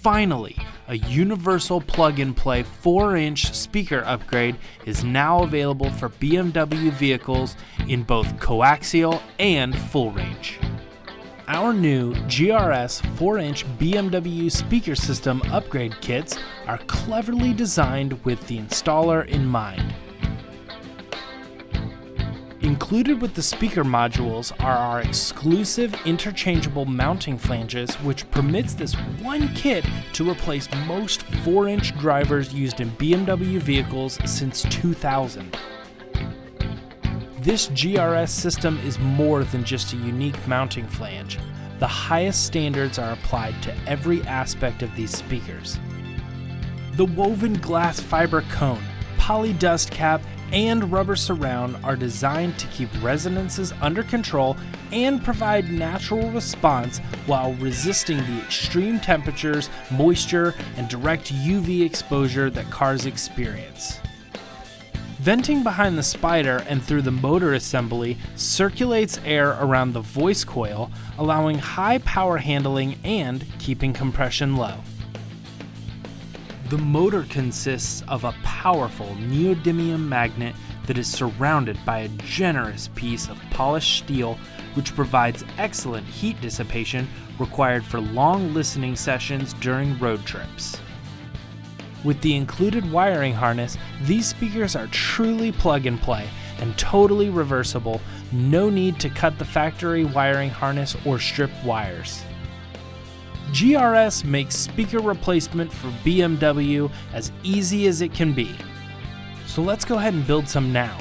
Finally, a universal plug-and-play 4-inch speaker upgrade is now available for BMW vehicles in both coaxial and full range. Our new GRS 4-inch BMW speaker system upgrade kits are cleverly designed with the installer in mind. Included with the speaker modules are our exclusive interchangeable mounting flanges, which permits this one kit to replace most 4-inch drivers used in BMW vehicles since 2000. This GRS system is more than just a unique mounting flange. The highest standards are applied to every aspect of these speakers. The woven glass fiber cone, poly dust cap, and rubber surround are designed to keep resonances under control and provide natural response while resisting the extreme temperatures, moisture, and direct UV exposure that cars experience. Venting behind the spider and through the motor assembly circulates air around the voice coil, allowing high power handling and keeping compression low. The motor consists of a powerful neodymium magnet that is surrounded by a generous piece of polished steel, which provides excellent heat dissipation required for long listening sessions during road trips. With the included wiring harness, these speakers are truly plug and play and totally reversible. No need to cut the factory wiring harness or strip wires. GRS makes speaker replacement for BMW as easy as it can be. So let's go ahead and build some now.